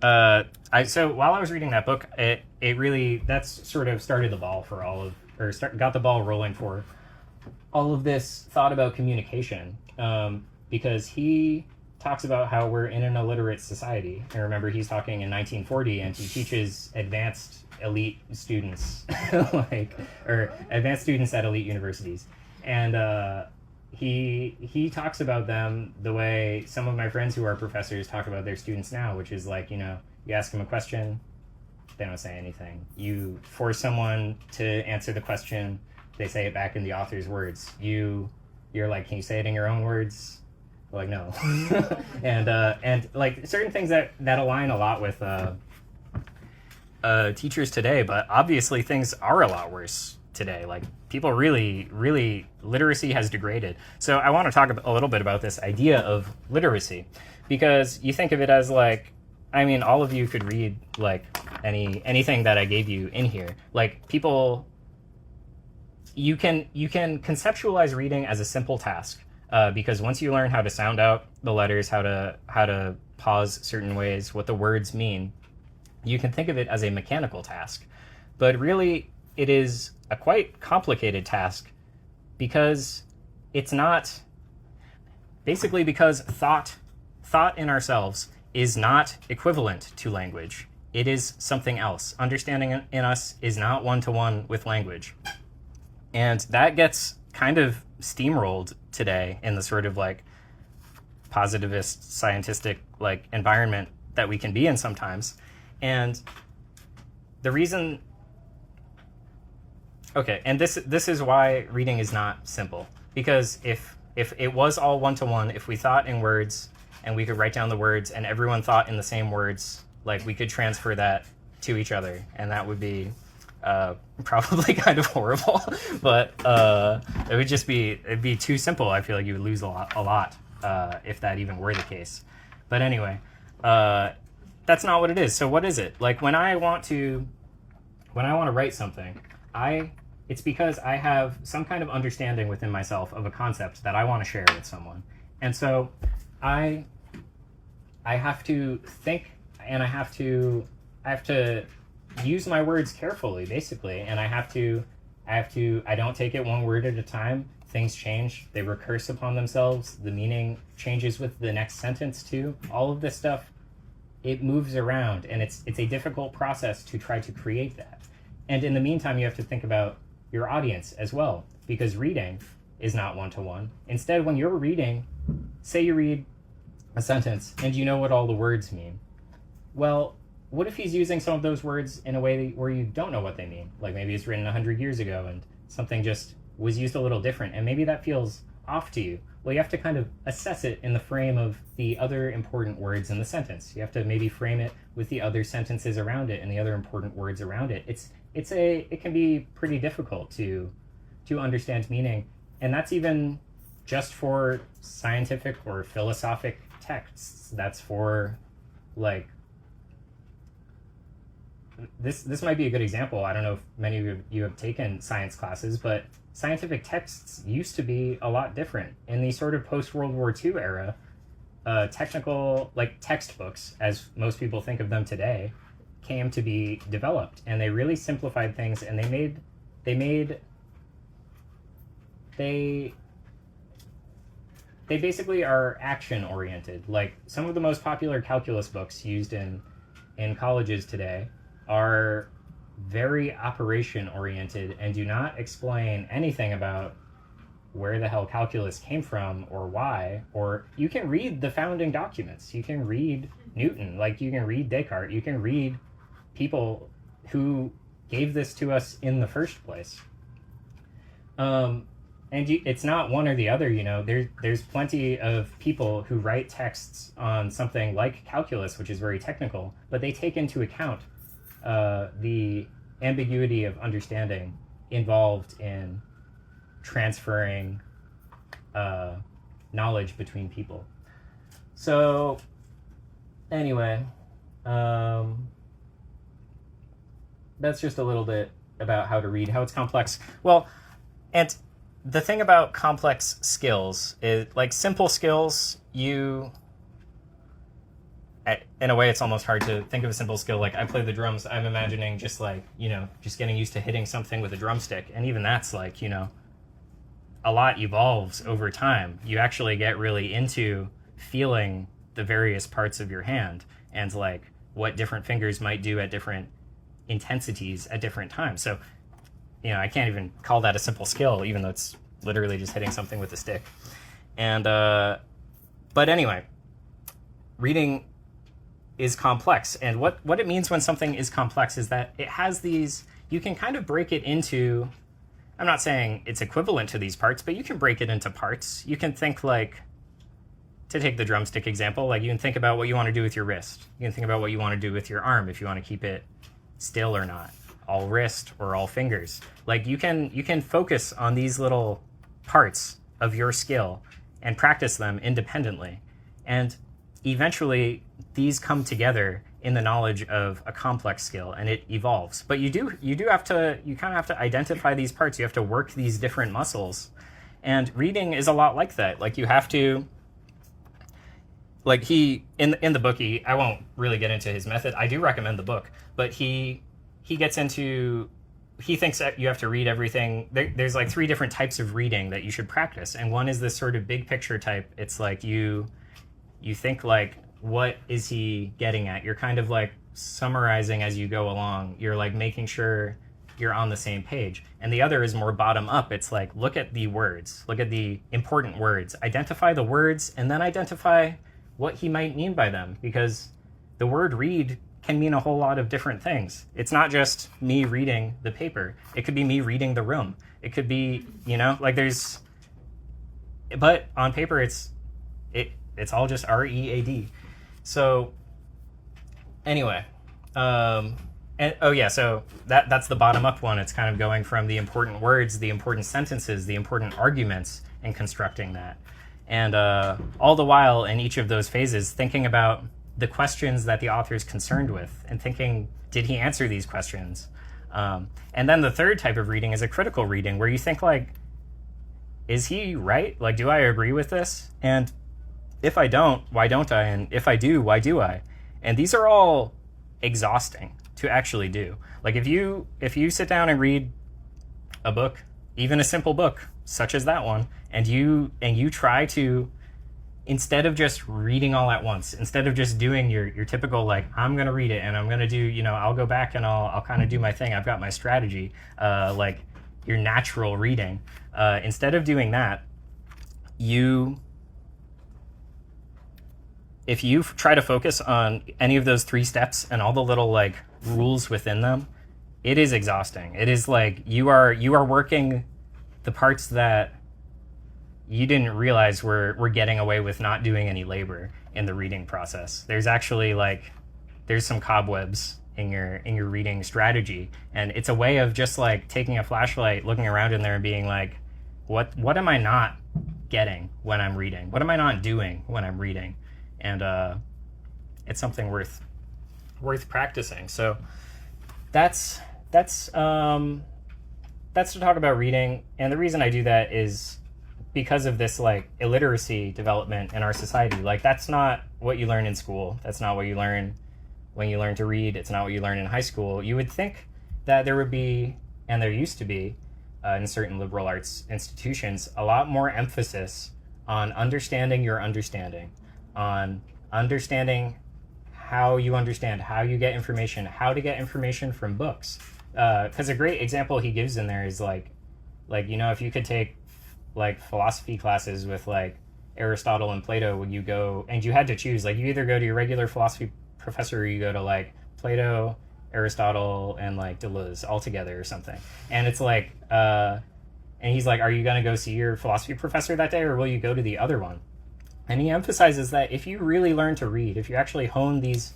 so while I was reading that book, it really, that's sort of started the ball for got the ball rolling for all of this thought about communication, because he talks about how we're in an illiterate society. And remember, he's talking in 1940, and he teaches advanced elite students, or advanced students at elite universities. And he talks about them the way some of my friends who are professors talk about their students now, which is like, you ask them a question, they don't say anything. You force someone to answer the question, they say it back in the author's words. You're like, can you say it in your own words? They're like, no. and like certain things that align a lot with teachers today, but obviously things are a lot worse today. Like, people really, literacy has degraded. So I want to talk a little bit about this idea of literacy, because you think of it as like, I mean, all of you could read like anything that I gave you in here. Like, people, you can conceptualize reading as a simple task, because once you learn how to sound out the letters, how to pause certain ways, what the words mean, you can think of it as a mechanical task. But really, it is a quite complicated task, because it's not, basically because thought in ourselves is not equivalent to language. It is something else. Understanding in us is not one-to-one with language. And that gets kind of steamrolled today in the sort of like positivist, scientific like environment that we can be in sometimes. And the reason, okay, and this is why reading is not simple. Because if it was all one-to-one, if we thought in words and we could write down the words and everyone thought in the same words, like, we could transfer that to each other, and that would be probably kind of horrible. But it would just it'd be too simple. I feel like you would lose a lot if that even were the case. But anyway, that's not what it is. So what is it? Like, when I want to write something, it's because I have some kind of understanding within myself of a concept that I want to share with someone. And so I have to think, and I have to use my words carefully, basically. And I don't take it one word at a time. Things change. They recurse upon themselves. The meaning changes with the next sentence too. All of this stuff, it moves around, and it's a difficult process to try to create that. And in the meantime, you have to think about your audience as well, because reading is not one-to-one. Instead, when you're reading, say you read a sentence and you know what all the words mean. Well, what if he's using some of those words in a way where you don't know what they mean? Like, maybe it's written 100 years ago and something just was used a little different, and maybe that feels off to you. Well, you have to kind of assess it in the frame of the other important words in the sentence. You have to maybe frame it with the other sentences around it and the other important words around it. It can be pretty difficult to understand meaning, and that's even just for scientific or philosophic texts. That's for, like, this might be a good example. I don't know if many of you have taken science classes, but scientific texts used to be a lot different. In the sort of post-World War II era, technical, like, textbooks, as most people think of them today, came to be developed, and they really simplified things, and they basically are action-oriented. Like, some of the most popular calculus books used in colleges today are very operation-oriented and do not explain anything about where the hell calculus came from or why. Or you can read the founding documents. You can read Newton, like, you can read Descartes, you can read people who gave this to us in the first place. It's not one or the other, you know. There's plenty of people who write texts on something like calculus, which is very technical, but they take into account the ambiguity of understanding involved in transferring knowledge between people. So anyway, that's just a little bit about how to read, how it's complex. Well, and the thing about complex skills is, like, simple skills, in a way, it's almost hard to think of a simple skill. Like, I play the drums, I'm imagining just, like, you know, just getting used to hitting something with a drumstick. And even that's, like, you know, a lot evolves over time. You actually get really into feeling the various parts of your hand and, like, what different fingers might do at different intensities at different times. So, you know, I can't even call that a simple skill, even though it's literally just hitting something with a stick. And, but anyway, reading is complex. And what it means when something is complex is that it has these, you can kind of break it into, I'm not saying it's equivalent to these parts, but you can break it into parts. You can think, like, to take the drumstick example, like, you can think about what you want to do with your wrist. You can think about what you want to do with your arm, if you want to keep it still or not. all wrist or all fingers. Like you can focus on these little parts of your skill and practice them independently. And eventually these come together in the knowledge of a complex skill, and it evolves. But you kind of have to identify these parts. You have to work these different muscles. And reading is a lot like that. Like you have to, like in the book, I won't really get into his method. I do recommend the book, but he gets into, he thinks that you have to read everything. There's like 3 different types of reading that you should practice. And one is this sort of big picture type. It's like you think like, what is he getting at? You're kind of like summarizing as you go along. You're like making sure you're on the same page. And the other is more bottom up. It's like, look at the words, look at the important words, identify the words, and then identify what he might mean by them, because the word read can mean a whole lot of different things. It's not just me reading the paper. It could be me reading the room. It could be, like but on paper it's all just READ. So anyway, so that's the bottom up one. It's kind of going from the important words, the important sentences, the important arguments, and constructing that. And all the while in each of those phases, thinking about the questions that the author is concerned with and thinking, did he answer these questions? And then the third type of reading is a critical reading, where you think like, is he right? Like, do I agree with this? And if I don't, why don't I? And if I do, why do I? And these are all exhausting to actually do. Like if you sit down and read a book, even a simple book such as that one, and you try to, instead of just reading all at once, instead of just doing your typical like, I'm gonna read it and I'm gonna do, I'll go back and I'll kind of do my thing, I've got my strategy, like your natural reading, instead of doing that, if you try to focus on any of those 3 steps and all the little like rules within them, it is exhausting. It is like you are working the parts that you didn't realize were getting away with not doing any labor in the reading process. There's actually there's some cobwebs in your reading strategy, and it's a way of just like taking a flashlight, looking around in there and being like, what am I not getting when I'm reading? What am I not doing when I'm reading? And it's something worth practicing. So that's to talk about reading. And the reason I do that is because of this like illiteracy development in our society. Like that's not what you learn in school. That's not what you learn when you learn to read. It's not what you learn in high school. You would think that there would be, and there used to be, in certain liberal arts institutions, a lot more emphasis on understanding your understanding, on understanding how you understand, how you get information, how to get information from books. Because a great example he gives in there is like if you could take like philosophy classes with like Aristotle and Plato, would you go, and you had to choose, like you either go to your regular philosophy professor or you go to like Plato, Aristotle, and like Deleuze all together or something. And it's like, and he's like, are you going to go see your philosophy professor that day, or will you go to the other one? And he emphasizes that if you really learn to read, if you actually hone these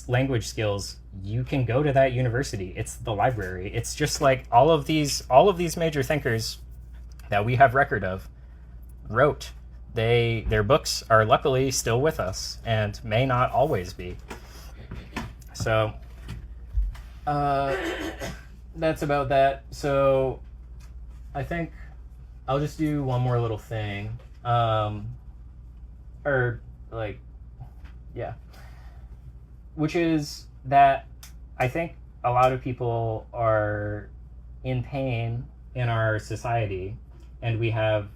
language skills, you can go to that university. It's the library. It's just like all of these major thinkers that we have record of wrote. Their books are luckily still with us and may not always be. So that's about that. So I think I'll just do one more little thing. Which is that I think a lot of people are in pain in our society, and we have,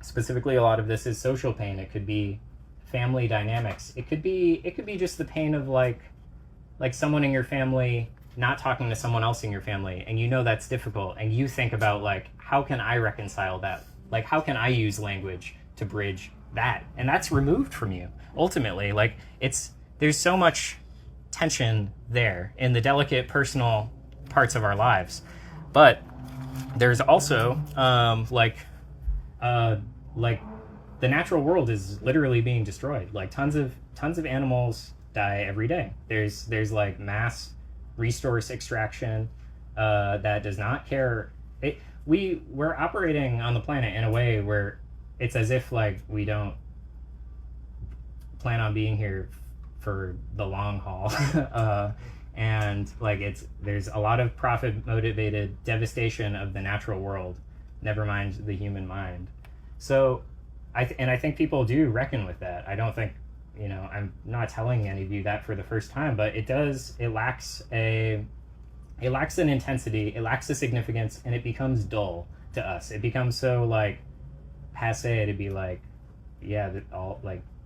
specifically a lot of this is social pain. It could be family dynamics. It could be just the pain of like someone in your family not talking to someone else in your family, and that's difficult, and you think about like, how can I reconcile that? Like, how can I use language to bridge that? And that's removed from you ultimately. Like there's so much tension there in the delicate personal parts of our lives, but there's also the natural world is literally being destroyed. Like tons of animals die every day. There's like mass resource extraction. that does not care. We're operating on the planet in a way where it's as if like we don't plan on being here for the long haul. And like there's a lot of profit motivated devastation of the natural world, never mind the human mind. So I think people do reckon with that. I don't think, I'm not telling any of you that for the first time, but it lacks an intensity, it lacks a significance, and it becomes dull to us. It becomes so like passe to be like, yeah,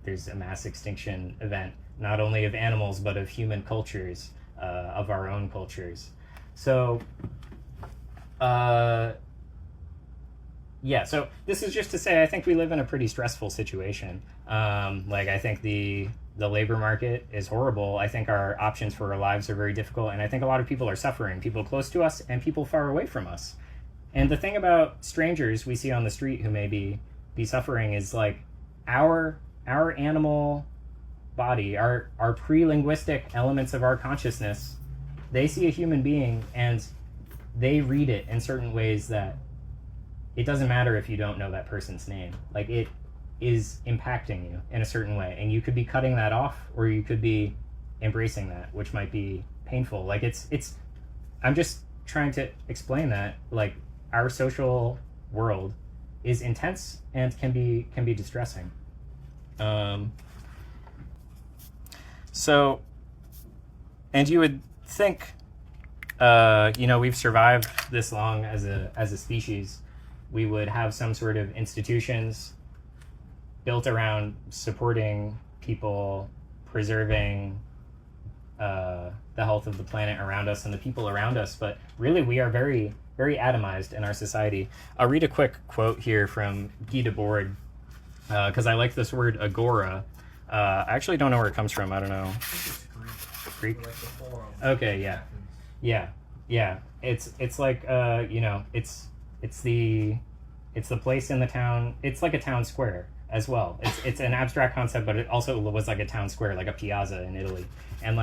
there's a mass extinction event, not only of animals but of human cultures, of our own cultures. So so this is just to say I think we live in a pretty stressful situation. I think the labor market is horrible. I think our options for our lives are very difficult, and I think a lot of people are suffering, people close to us and people far away from us. And the thing about strangers we see on the street who may be suffering is like our animal body, our pre-linguistic elements of our consciousness, they see a human being and they read it in certain ways that it doesn't matter if you don't know that person's name. Like, it is impacting you in a certain way, and you could be cutting that off or you could be embracing that, which might be painful. Like, I'm just trying to explain that like our social world is intense and can be distressing. So, and you would think, we've survived this long as a species, we would have some sort of institutions built around supporting people, preserving the health of the planet around us and the people around us. But really, we are very, very atomized in our society. I'll read a quick quote here from Guy Debord, because I like this word agora. I actually don't know where it comes from. I don't know. Greek? Like the forum. Okay, yeah. It's like it's the place in the town. It's like a town square as well. It's an abstract concept, but it also was like a town square, like a piazza in Italy. And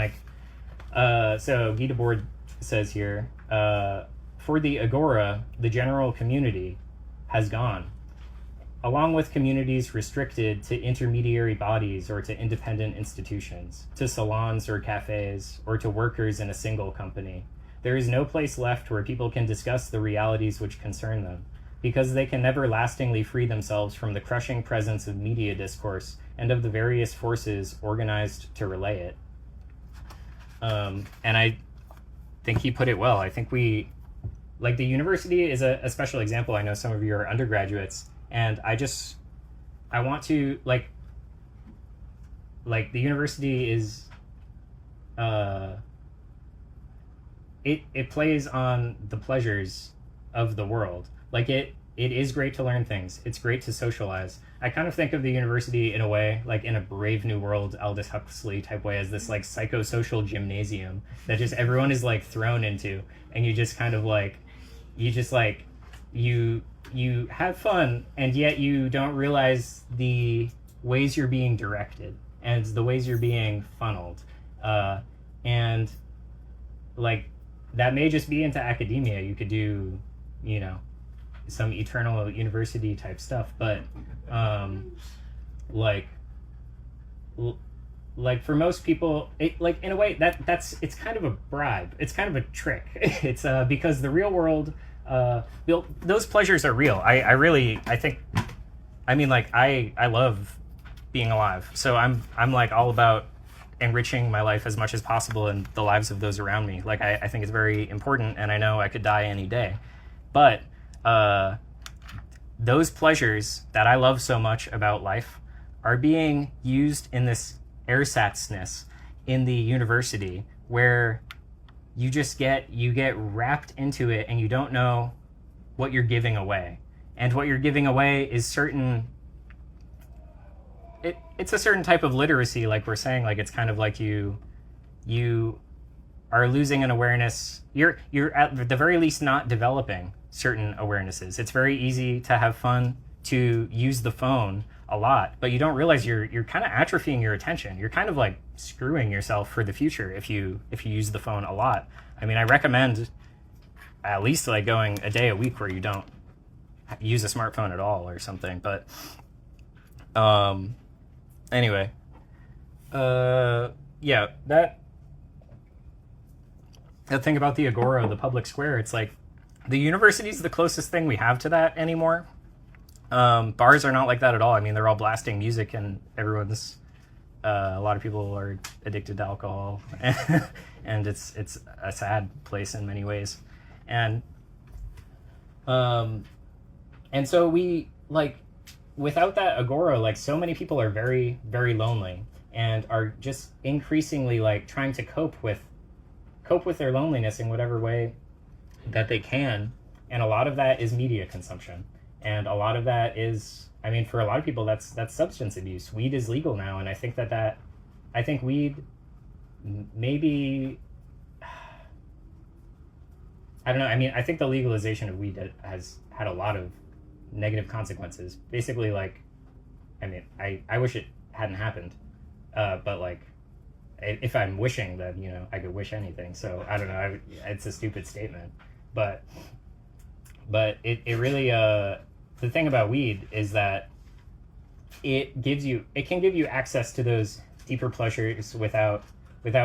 so Guy Debord says here, for the agora, the general community has gone, along with communities restricted to intermediary bodies or to independent institutions, to salons or cafes, or to workers in a single company. There is no place left where people can discuss the realities which concern them, because they can never lastingly free themselves from the crushing presence of media discourse and of the various forces organized to relay it. And I think he put it well. I think the university is a special example. I know some of you are undergraduates, and I want to, like the university is, it plays on the pleasures of the world. Like, it is great to learn things. It's great to socialize. I kind of think of the university in a way, like in a Brave New World, Aldous Huxley type way, as this like psychosocial gymnasium that just everyone is like thrown into, and you just kind of like, you have fun, and yet you don't realize the ways you're being directed and the ways you're being funneled. And like, that may just be into academia. You could do, some eternal university type stuff, but for most people, in a way it's kind of a bribe. It's kind of a trick. It's because the real world, those pleasures are real. I love being alive. So I'm like all about enriching my life as much as possible and the lives of those around me. Like, I think it's very important, and I know I could die any day. But those pleasures that I love so much about life are being used in this ersatzness in the university, where you get wrapped into it and you don't know what you're giving away. And what you're giving away is it's a certain type of literacy, like we're saying. Like, it's kind of like you are losing an awareness. You're at the very least not developing certain awarenesses. It's very easy to have fun, to use the phone a lot, but you don't realize you're kind of atrophying your attention. You're kind of like screwing yourself for the future if you use the phone a lot. I mean, I recommend at least like going a day a week where you don't use a smartphone at all or something. But anyway, yeah, that thing about the agora, the public square, it's like the university is the closest thing we have to that anymore. Bars are not like that at all. I mean, they're all blasting music, and everyone's a lot of people are addicted to alcohol, and it's a sad place in many ways. And so we, like, without that agora, like, so many people are very, very lonely and are just increasingly like trying to cope with their loneliness in whatever way that they can. And a lot of that is media consumption. And a lot of that is, I mean, for a lot of people, that's substance abuse. Weed is legal now. And I think I think weed maybe, I don't know. I mean, I think the legalization of weed has had a lot of negative consequences. Basically, like, I mean, I wish it hadn't happened. But like, if I'm wishing, then, you know, I could wish anything. So I don't know. It's a stupid statement, but it really, the thing about weed is that it can give you access to those deeper pleasures without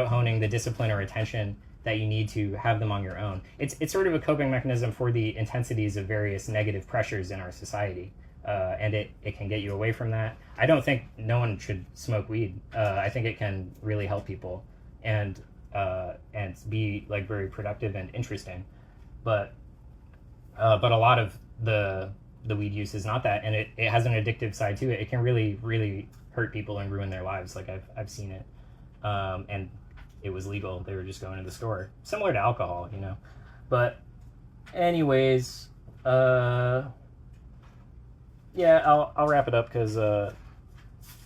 honing the discipline or attention that you need to have them on your own. It's sort of a coping mechanism for the intensities of various negative pressures in our society. And it can get you away from that. I don't think no one should smoke weed. I think it can really help people and be like very productive and interesting. But a lot of the weed use is not that, and it has an addictive side to it. It can really, really hurt people and ruin their lives. Like I've seen it, and it was legal. They were just going to the store, similar to alcohol, you know. But anyways, yeah, I'll wrap it up because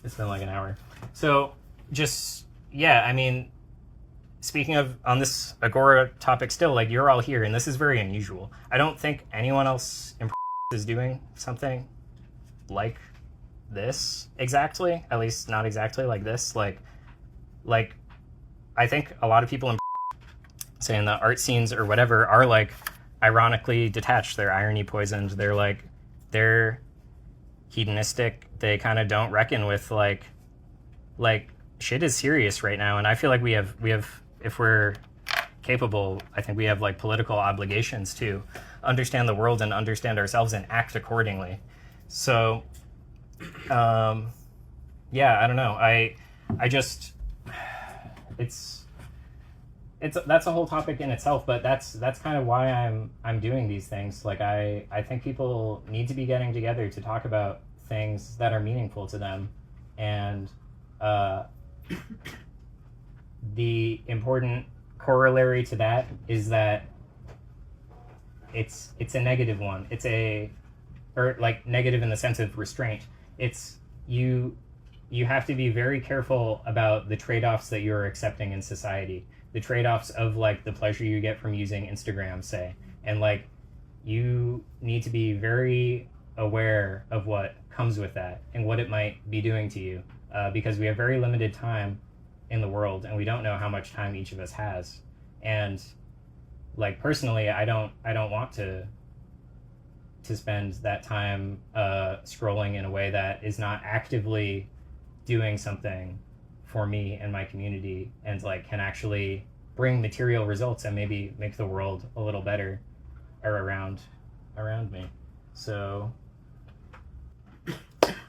it's been like an hour. So just, yeah, I mean, speaking of, on this agora topic still, like, you're all here, and this is very unusual. I don't think anyone else in is doing something like this exactly, at least not exactly like this. Like I think a lot of people in say in the art scenes or whatever are like ironically detached. They're irony poisoned. They're hedonistic. They kind of don't reckon with like shit is serious right now. And I feel like we have, if we're capable, I think we have like political obligations to understand the world and understand ourselves and act accordingly. So, yeah, I don't know. I just, that's a whole topic in itself, but that's kind of why I'm doing these things. Like I think people need to be getting together to talk about things that are meaningful to them, and the important corollary to that is that it's a negative one. Or like negative in the sense of restraint. It's you have to be very careful about the trade-offs that you're accepting in society. The trade-offs of like the pleasure you get from using Instagram, say, and like you need to be very aware of what comes with that and what it might be doing to you, because we have very limited time in the world, and we don't know how much time each of us has. And like personally, I don't want to spend that time scrolling in a way that is not actively doing something for me and my community, and like can actually bring material results and maybe make the world a little better or around me. So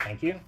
thank you.